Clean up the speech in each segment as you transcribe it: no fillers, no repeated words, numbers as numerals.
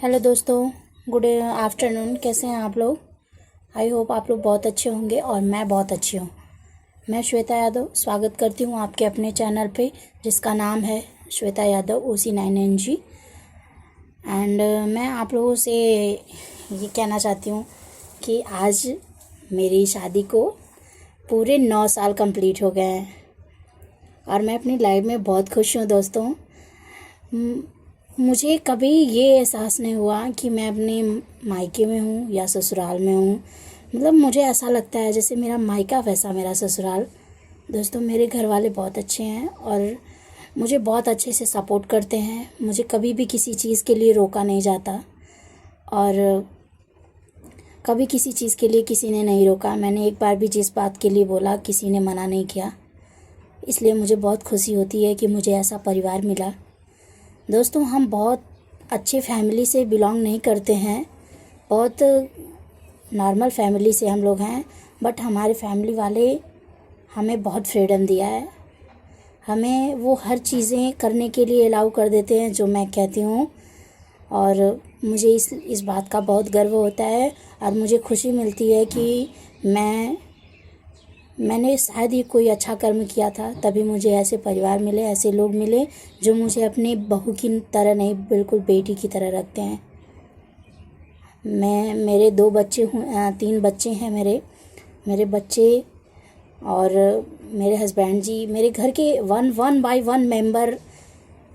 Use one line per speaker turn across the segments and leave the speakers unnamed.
Hello दोस्तों, good afternoon. कैसे हैं आप लोग? आई होप आप लोग बहुत अच्छे होंगे और मैं बहुत अच्छी हूँ। मैं श्वेता यादव स्वागत करती हूँ आपके अपने चैनल पे, जिसका नाम है श्वेता यादव OC9NG। एंड मैं आप लोगों से ये कहना चाहती हूँ कि आज मेरी शादी को पूरे 9 साल कंप्लीट हो गए हैं और मैं अपनी लाइफ में बहुत खुश हूँ दोस्तों। मुझे कभी ये एहसास नहीं हुआ कि मैं अपने मायके में हूँ या ससुराल में हूँ। मतलब मुझे ऐसा लगता है जैसे मेरा मायका वैसा मेरा ससुराल। दोस्तों, मेरे घर वाले बहुत अच्छे हैं और मुझे बहुत अच्छे से सपोर्ट करते हैं। मुझे कभी भी किसी चीज़ के लिए रोका नहीं जाता और कभी किसी चीज़ के लिए किसी ने नहीं रोका। मैंने एक बार भी जिस बात के लिए बोला किसी ने मना नहीं किया। इसलिए मुझे बहुत खुशी होती है कि मुझे ऐसा परिवार मिला। दोस्तों, हम बहुत अच्छे फैमिली से बिलोंग नहीं करते हैं, बहुत नॉर्मल फैमिली से हम लोग हैं। बट हमारे फैमिली वाले हमें बहुत फ्रीडम दिया है। हमें वो हर चीज़ें करने के लिए अलाउ कर देते हैं जो मैं कहती हूँ, और मुझे इस बात का बहुत गर्व होता है और मुझे खुशी मिलती है कि मैंने शायद ही कोई अच्छा कर्म किया था, तभी मुझे ऐसे परिवार मिले, ऐसे लोग मिले जो मुझे अपनी बहू की तरह नहीं, बिल्कुल बेटी की तरह रखते हैं। मेरे 2 बच्चे हूँ, 3 बच्चे हैं मेरे बच्चे और मेरे हस्बैंड जी, मेरे घर के one by one member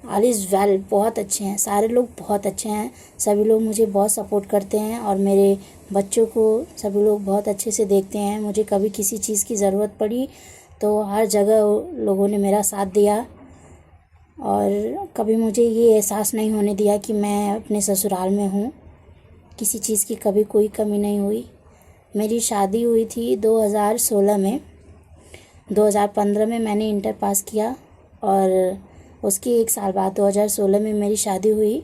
all is well, बहुत अच्छे हैं। सारे लोग बहुत अच्छे हैं। सभी लोग मुझे बहुत सपोर्ट करते हैं और मेरे बच्चों को सभी लोग बहुत अच्छे से देखते हैं। मुझे कभी किसी चीज़ की ज़रूरत पड़ी तो हर जगह लोगों ने मेरा साथ दिया और कभी मुझे ये एहसास नहीं होने दिया कि मैं अपने ससुराल में हूँ। किसी चीज़ की कभी कोई कमी नहीं हुई। मेरी शादी हुई थी 2016 में। 2015 में मैंने इंटर पास किया और उसके 1 साल बाद 2016 में मेरी शादी हुई।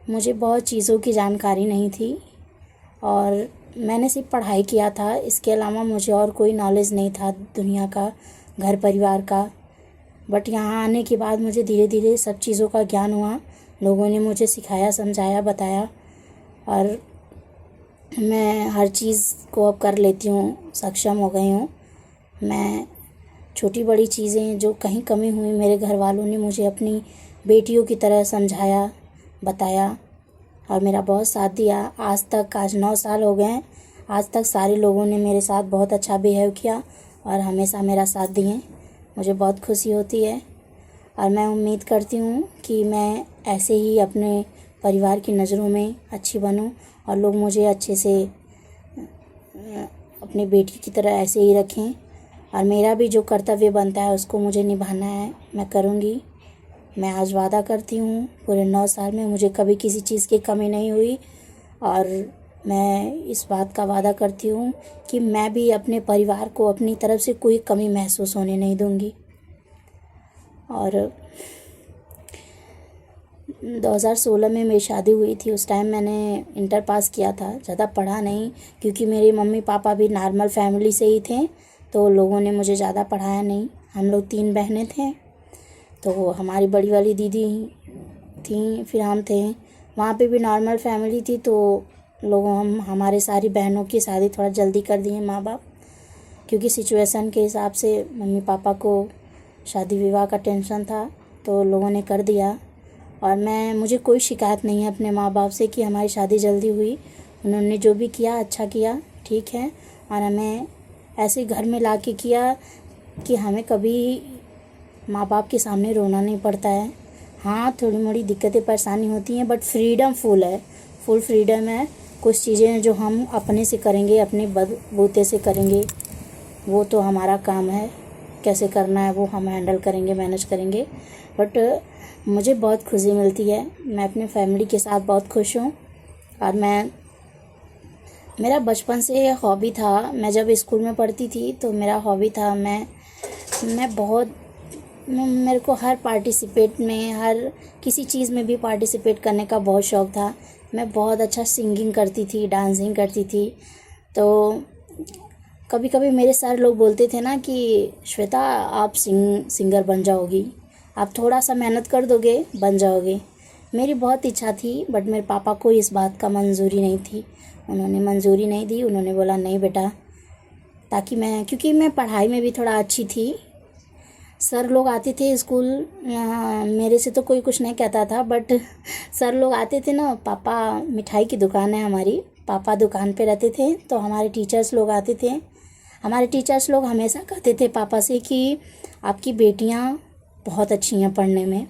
मुझे बहुत चीज़ों की जानकारी नहीं थी और मैंने सिर्फ पढ़ाई किया था। इसके अलावा मुझे और कोई नॉलेज नहीं था दुनिया का, घर परिवार का। बट यहाँ आने के बाद मुझे धीरे धीरे सब चीज़ों का ज्ञान हुआ। लोगों ने मुझे सिखाया, समझाया, बताया और मैं हर चीज़ को अब कर लेती हूँ, सक्षम हो गई हूँ। मैं छोटी बड़ी चीज़ें जो कहीं कमी हुई, मेरे घर वालों ने मुझे अपनी बेटियों की तरह समझाया, बताया और मेरा बहुत साथ दिया। आज 9 साल हो गए हैं। आज तक सारे लोगों ने मेरे साथ बहुत अच्छा बिहेव किया और हमेशा मेरा साथ दिए। मुझे बहुत खुशी होती है और मैं उम्मीद करती हूँ कि मैं ऐसे ही अपने परिवार की नज़रों में अच्छी बनूँ और लोग मुझे अच्छे से अपनी बेटी की तरह ऐसे ही रखें। और मेरा भी जो कर्तव्य बनता है उसको मुझे निभाना है, मैं करूँगी। मैं आज वादा करती हूँ पूरे 9 साल में मुझे कभी किसी चीज़ की कमी नहीं हुई और मैं इस बात का वादा करती हूँ कि मैं भी अपने परिवार को अपनी तरफ से कोई कमी महसूस होने नहीं दूँगी। और 2016 में मेरी शादी हुई थी। उस टाइम मैंने इंटर पास किया था, ज़्यादा पढ़ा नहीं, क्योंकि मेरे मम्मी पापा भी नॉर्मल फैमिली से ही थे तो लोगों ने मुझे ज़्यादा पढ़ाया नहीं। हम लोग 3 बहनें थे, तो हमारी बड़ी वाली दीदी थी, फिर हम थे। वहाँ पे भी नॉर्मल फैमिली थी तो हमारे सारी बहनों की शादी थोड़ा जल्दी कर दिए माँ बाप, क्योंकि सिचुएशन के हिसाब से मम्मी पापा को शादी विवाह का टेंशन था तो लोगों ने कर दिया। और मुझे कोई शिकायत नहीं है अपने माँ बाप से कि हमारी शादी जल्दी हुई। उन्होंने जो भी किया अच्छा किया, ठीक है। और हमें ऐसे घर में ला के किया कि हमें कभी माँ बाप के सामने रोना नहीं पड़ता है। हाँ, थोड़ी मोड़ी दिक्कतें परेशानी होती हैं, बट फ्रीडम फुल है, फुल फ्रीडम है। कुछ चीज़ें जो हम अपने से करेंगे, अपने बूते से करेंगे, वो तो हमारा काम है, कैसे करना है वो हम हैंडल करेंगे, मैनेज करेंगे। बट मुझे बहुत खुशी मिलती है। मैं अपने फैमिली के साथ बहुत खुश हूँ और मेरा बचपन से हॉबी था। मैं जब स्कूल में पढ़ती थी तो मेरा हॉबी था, मेरे को हर पार्टिसिपेट में, हर किसी चीज़ में भी पार्टिसिपेट करने का बहुत शौक़ था। मैं बहुत अच्छा सिंगिंग करती थी, डांसिंग करती थी। तो कभी कभी मेरे सर लोग बोलते थे ना कि श्वेता आप सिंगर बन जाओगी, आप थोड़ा सा मेहनत कर दोगे बन जाओगे। मेरी बहुत इच्छा थी, बट मेरे पापा को इस बात का मंजूरी नहीं थी। उन्होंने मंजूरी नहीं दी। उन्होंने बोला नहीं बेटा, ताकि क्योंकि मैं पढ़ाई में भी थोड़ा अच्छी थी। सर लोग आते थे स्कूल, मेरे से तो कोई कुछ नहीं कहता था, बट सर लोग आते थे ना। पापा, मिठाई की दुकान है हमारी, पापा दुकान पे रहते थे, तो हमारे टीचर्स लोग आते थे। हमारे टीचर्स लोग हमेशा कहते थे पापा से कि आपकी बेटियां बहुत अच्छी हैं पढ़ने में।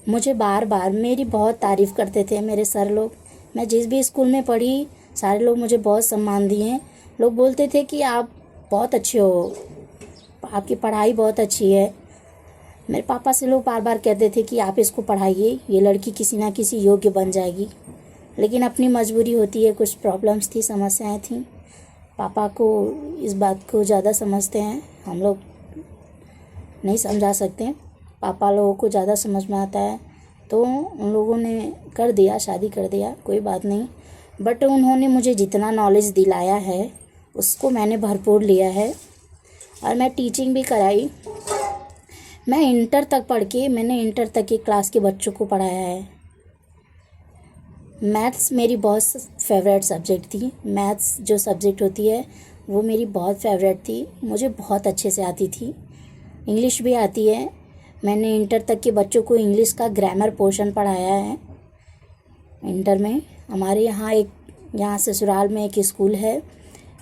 मुझे बार बार मेरी बहुत तारीफ़ करते थे मेरे सर लोग। मैं जिस भी स्कूल में पढ़ी, सारे लोग मुझे बहुत सम्मान दिए। लोग बोलते थे कि आप बहुत अच्छे हो, आपकी पढ़ाई बहुत अच्छी है। मेरे पापा से लोग बार बार कहते थे कि आप इसको पढ़ाइए, ये लड़की किसी ना किसी योग्य बन जाएगी। लेकिन अपनी मजबूरी होती है, कुछ प्रॉब्लम्स थी, समस्याएं थी। पापा को इस बात को ज़्यादा समझते हैं, हम लोग नहीं समझा सकते। पापा लोगों को ज़्यादा समझ में आता है, तो उन लोगों ने कर दिया, शादी कर दिया, कोई बात नहीं। बट उन्होंने मुझे जितना नॉलेज दिलाया है उसको मैंने भरपूर लिया है, और मैं टीचिंग भी कराई। मैं इंटर तक पढ़ के, मैंने इंटर तक की क्लास के बच्चों को पढ़ाया है। मैथ्स मेरी बहुत फेवरेट सब्जेक्ट थी। मैथ्स जो सब्जेक्ट होती है वो मेरी बहुत फेवरेट थी, मुझे बहुत अच्छे से आती थी। इंग्लिश भी आती है। मैंने इंटर तक के बच्चों को इंग्लिश का ग्रामर पोर्शन पढ़ाया है। इंटर में हमारे यहाँ ससुराल में एक स्कूल है,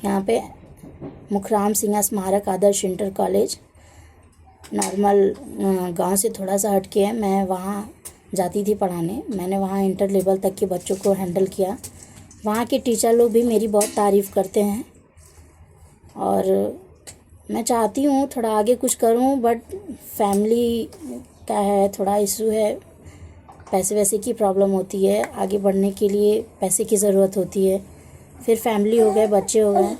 यहाँ पे मुखराम सिंह स्मारक आदर्श इंटर कॉलेज, नॉर्मल गांव से थोड़ा सा हटके है। मैं वहाँ जाती थी पढ़ाने। मैंने वहाँ इंटर लेवल तक के बच्चों को हैंडल किया। वहाँ के टीचर लोग भी मेरी बहुत तारीफ़ करते हैं, और मैं चाहती हूँ थोड़ा आगे कुछ करूँ, बट फैमिली का है, थोड़ा इशू है, पैसे वैसे की प्रॉब्लम होती है। आगे बढ़ने के लिए पैसे की ज़रूरत होती है। फिर फैमिली हो गए, बच्चे हो गए,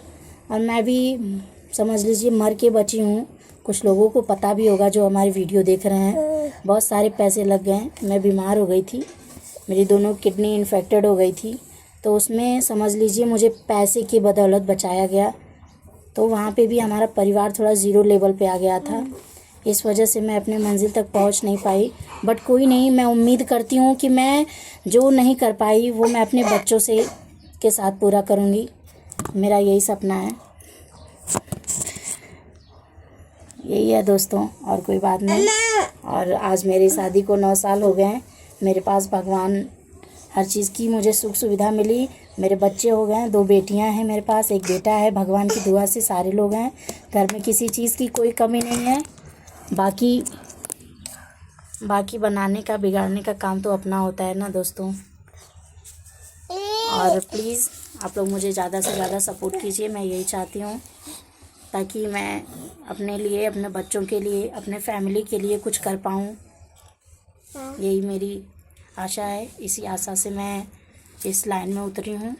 और मैं भी समझ लीजिए मर के बची हूँ। कुछ लोगों को पता भी होगा जो हमारी वीडियो देख रहे हैं। बहुत सारे पैसे लग गए। मैं बीमार हो गई थी, मेरी दोनों किडनी इन्फेक्टेड हो गई थी, तो उसमें समझ लीजिए मुझे पैसे की बदौलत बचाया गया। तो वहाँ पे भी हमारा परिवार थोड़ा ज़ीरो लेवल पे आ गया था। इस वजह से मैं अपने मंजिल तक पहुँच नहीं पाई। बट कोई नहीं, मैं उम्मीद करती हूँ कि मैं जो नहीं कर पाई वो मैं अपने बच्चों के साथ पूरा करूँगी। मेरा यही सपना है, यही है दोस्तों, और कोई बात नहीं। और आज मेरी शादी को 9 साल हो गए हैं। मेरे पास भगवान हर चीज़ की मुझे सुख सुविधा मिली। मेरे बच्चे हो गए, 2 बेटियां हैं मेरे पास, 1 बेटा है। भगवान की दुआ से सारे लोग हैं। घर में किसी चीज़ की कोई कमी नहीं है। बाकी बनाने का, बिगाड़ने का काम तो अपना होता है ना दोस्तों। और प्लीज़ आप लोग मुझे ज़्यादा से ज़्यादा सपोर्ट कीजिए, मैं यही चाहती हूँ, ताकि मैं अपने लिए, अपने बच्चों के लिए, अपने फैमिली के लिए कुछ कर पाऊँ। यही मेरी आशा है। इसी आशा से मैं इस लाइन में उतरी हूँ।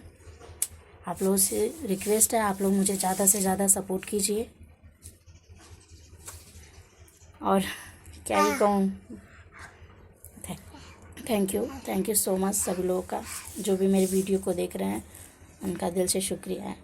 आप लोगों से रिक्वेस्ट है, आप लोग मुझे ज़्यादा से ज़्यादा सपोर्ट कीजिए। और क्या ही कहूँ, थैंक यू सो मच सभी लोगों का, जो भी मेरी वीडियो को देख रहे हैं, उनका दिल से शुक्रिया है।